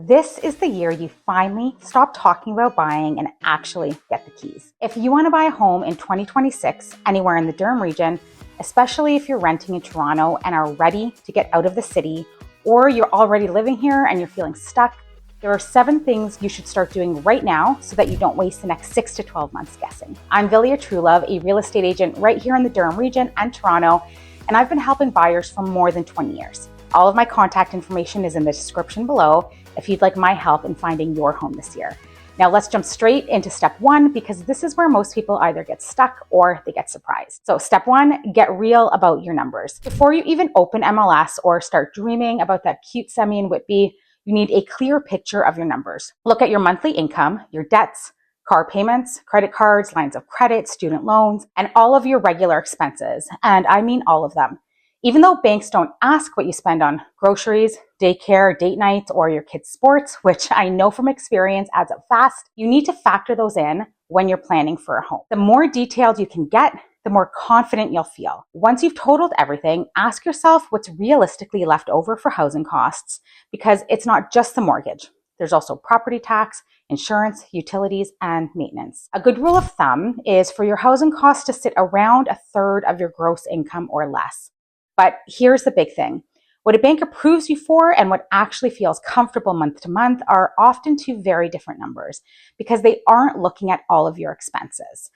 This is the year you finally stop talking about buying and actually get the keys. If you want to buy a home in 2026 anywhere in the Durham region, especially if you're renting in Toronto and are ready to get out of the city, or you're already living here and you're feeling stuck, there are 7 things you should start doing right now so that you don't waste the next 6 to 12 months guessing. I'm Villia Truelove, a real estate agent right here in the Durham region and Toronto, and I've been helping buyers for more than 20 years. All of my contact information is in the description below if you'd like my help in finding your home this year. Now let's jump straight into step 1, because this is where most people either get stuck or they get surprised. So step 1, get real about your numbers. Before you even open MLS or start dreaming about that cute semi in Whitby, you need a clear picture of your numbers. Look at your monthly income, your debts, car payments, credit cards, lines of credit, student loans, and all of your regular expenses. And I mean all of them. Even though banks don't ask what you spend on groceries, daycare, date nights, or your kids' sports, which I know from experience adds up fast, you need to factor those in when you're planning for a home. The more detailed you can get, the more confident you'll feel. Once you've totaled everything, ask yourself what's realistically left over for housing costs, because it's not just the mortgage. There's also property tax, insurance, utilities, and maintenance. A good rule of thumb is for your housing costs to sit around a third of your gross income or less. But here's the big thing. What a bank approves you for and what actually feels comfortable month to month are often 2 very different numbers, because they aren't looking at all of your expenses.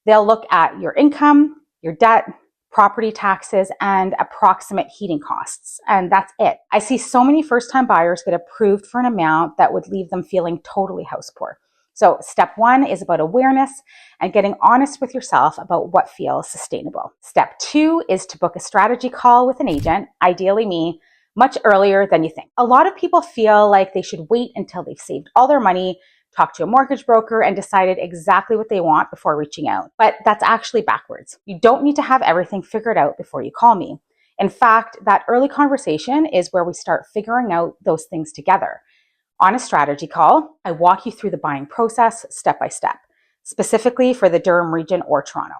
They'll look at your income, your debt, property taxes, and approximate heating costs. And that's it. I see so many first-time buyers get approved for an amount that would leave them feeling totally house poor. So step 1 is about awareness and getting honest with yourself about what feels sustainable. Step 2 is to book a strategy call with an agent, ideally me, much earlier than you think. A lot of people feel like they should wait until they've saved all their money, talked to a mortgage broker, and decided exactly what they want before reaching out. But that's actually backwards. You don't need to have everything figured out before you call me. In fact, that early conversation is where we start figuring out those things together. On a strategy call, I walk you through the buying process step by step, specifically for the Durham region or Toronto.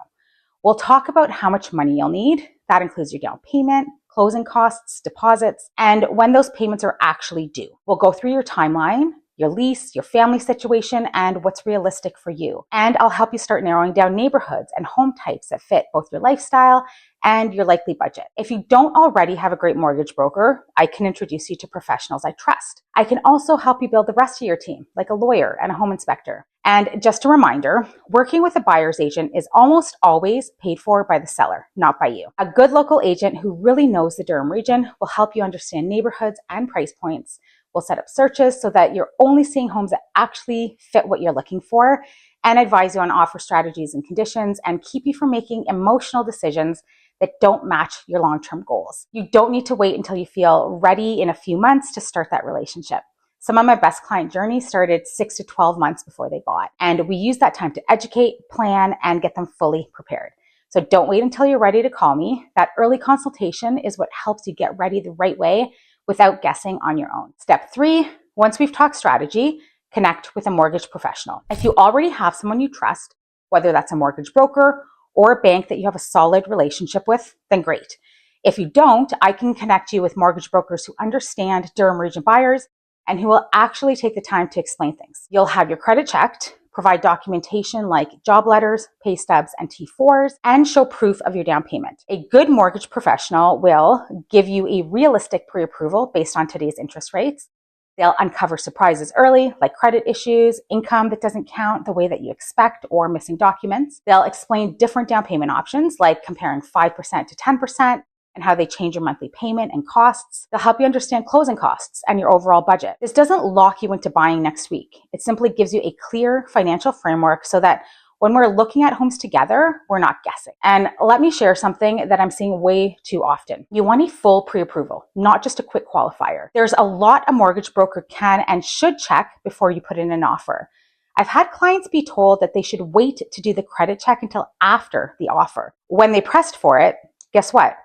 We'll talk about how much money you'll need. That includes your down payment, closing costs, deposits, and when those payments are actually due. We'll go through your timeline, your lease, your family situation, and what's realistic for you. And I'll help you start narrowing down neighborhoods and home types that fit both your lifestyle and your likely budget. If you don't already have a great mortgage broker, I can introduce you to professionals I trust. I can also help you build the rest of your team, like a lawyer and a home inspector. And just a reminder, working with a buyer's agent is almost always paid for by the seller, not by you. A good local agent who really knows the Durham region will help you understand neighborhoods and price points. We'll set up searches so that you're only seeing homes that actually fit what you're looking for, and advise you on offer strategies and conditions, and keep you from making emotional decisions that don't match your long-term goals. You don't need to wait until you feel ready in a few months to start that relationship. Some of my best client journeys started 6 to 12 months before they bought, and we use that time to educate, plan, and get them fully prepared. So don't wait until you're ready to call me. That early consultation is what helps you get ready the right way without guessing on your own. Step 3, once we've talked strategy, connect with a mortgage professional. If you already have someone you trust, whether that's a mortgage broker or a bank that you have a solid relationship with, then great. If you don't, I can connect you with mortgage brokers who understand Durham region buyers and who will actually take the time to explain things. You'll have your credit checked, provide documentation like job letters, pay stubs, and T4s, and show proof of your down payment. A good mortgage professional will give you a realistic pre-approval based on today's interest rates. They'll uncover surprises early, like credit issues, income that doesn't count the way that you expect, or missing documents. They'll explain different down payment options, like comparing 5% to 10%, and how they change your monthly payment and costs. They'll help you understand closing costs and your overall budget. This doesn't lock you into buying next week. It simply gives you a clear financial framework so that when we're looking at homes together, we're not guessing. And let me share something that I'm seeing way too often. You want a full pre-approval, not just a quick qualifier. There's a lot a mortgage broker can and should check before you put in an offer. I've had clients be told that they should wait to do the credit check until after the offer. When they pressed for it, guess what?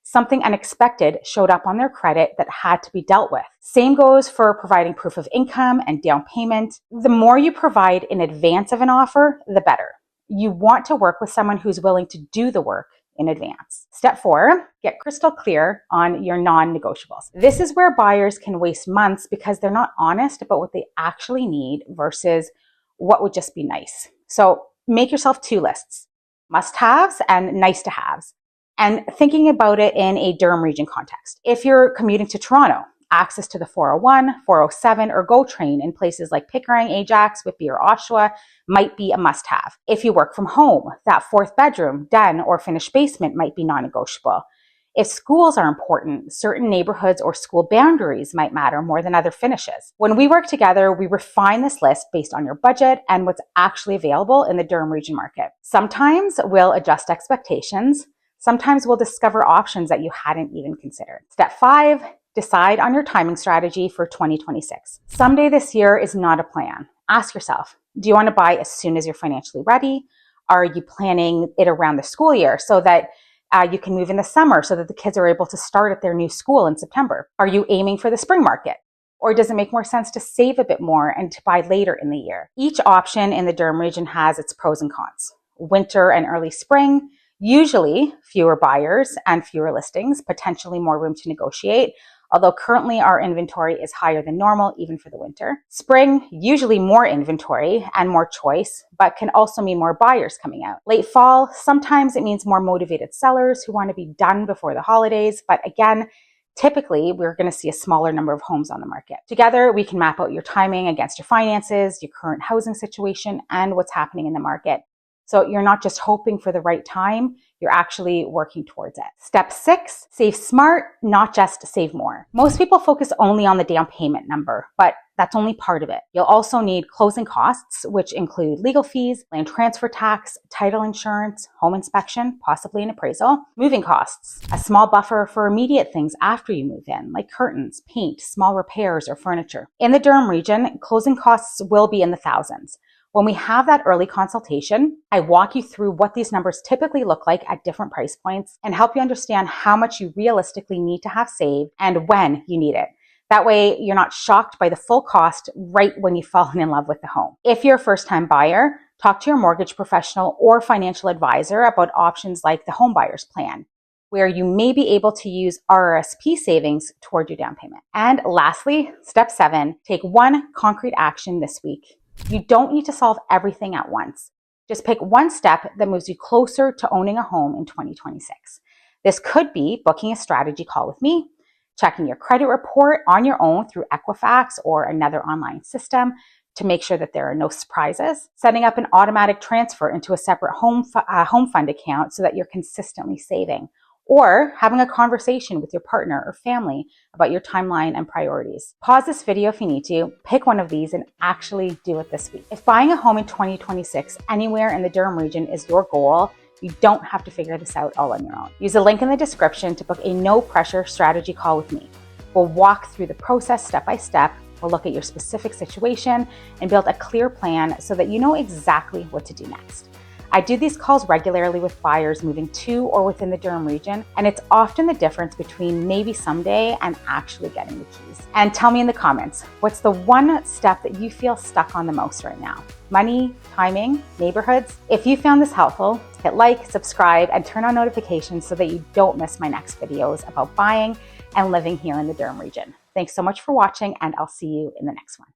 Something unexpected showed up on their credit that had to be dealt with. Same goes for providing proof of income and down payment. The more you provide in advance of an offer, the better. You want to work with someone who's willing to do the work in advance. Step 4, get crystal clear on your non-negotiables. This is where buyers can waste months because they're not honest about what they actually need versus what would just be nice. So make yourself 2 lists, must-haves and nice-to-haves, and thinking about it in a Durham Region context. If you're commuting to Toronto, access to the 401, 407, or GO train in places like Pickering, Ajax, Whitby, or Oshawa might be a must-have. If you work from home, that 4th bedroom, den, or finished basement might be non-negotiable. If schools are important, certain neighborhoods or school boundaries might matter more than other finishes. When we work together, we refine this list based on your budget and what's actually available in the Durham Region market. Sometimes we'll adjust expectations. Sometimes we'll discover options that you hadn't even considered. Step 5, decide on your timing strategy for 2026. Someday this year is not a plan. Ask yourself, do you want to buy as soon as you're financially ready? Are you planning it around the school year so that you can move in the summer so that the kids are able to start at their new school in September? Are you aiming for the spring market? Or does it make more sense to save a bit more and to buy later in the year? Each option in the Durham region has its pros and cons. Winter and early spring, usually fewer buyers and fewer listings, potentially more room to negotiate, although currently our inventory is higher than normal even for the winter. Spring, usually more inventory and more choice, but can also mean more buyers coming out. Late fall, sometimes it means more motivated sellers who want to be done before the holidays, but again, typically we're going to see a smaller number of homes on the market. Together, we can map out your timing against your finances, your current housing situation, and what's happening in the market. So you're not just hoping for the right time, you're actually working towards it. Step 6, save smart, not just save more. Most people focus only on the down payment number, but that's only part of it. You'll also need closing costs, which include legal fees, land transfer tax, title insurance, home inspection, possibly an appraisal, moving costs, a small buffer for immediate things after you move in, like curtains, paint, small repairs, or furniture. In the Durham region, closing costs will be in the thousands. When we have that early consultation, I walk you through what these numbers typically look like at different price points and help you understand how much you realistically need to have saved and when you need it. That way, you're not shocked by the full cost right when you've fallen in love with the home. If you're a first-time buyer, talk to your mortgage professional or financial advisor about options like the home buyer's plan, where you may be able to use RRSP savings toward your down payment. And lastly, step 7, take one concrete action this week. You don't need to solve everything at once. Just pick one step that moves you closer to owning a home in 2026. This could be booking a strategy call with me, checking your credit report on your own through Equifax or another online system to make sure that there are no surprises, setting up an automatic transfer into a separate home fund account so that you're consistently saving, or having a conversation with your partner or family about your timeline and priorities. Pause this video if you need to, pick one of these, and actually do it this week. If buying a home in 2026 anywhere in the Durham region is your goal, you don't have to figure this out all on your own. Use a link in the description to book a no-pressure strategy call with me. We'll walk through the process step by step. We'll look at your specific situation and build a clear plan so that you know exactly what to do next. I do these calls regularly with buyers moving to or within the Durham region, and it's often the difference between maybe someday and actually getting the keys. And tell me in the comments, what's the one step that you feel stuck on the most right now? Money, timing, neighborhoods? If you found this helpful, hit like, subscribe, and turn on notifications so that you don't miss my next videos about buying and living here in the Durham region. Thanks so much for watching, and I'll see you in the next one.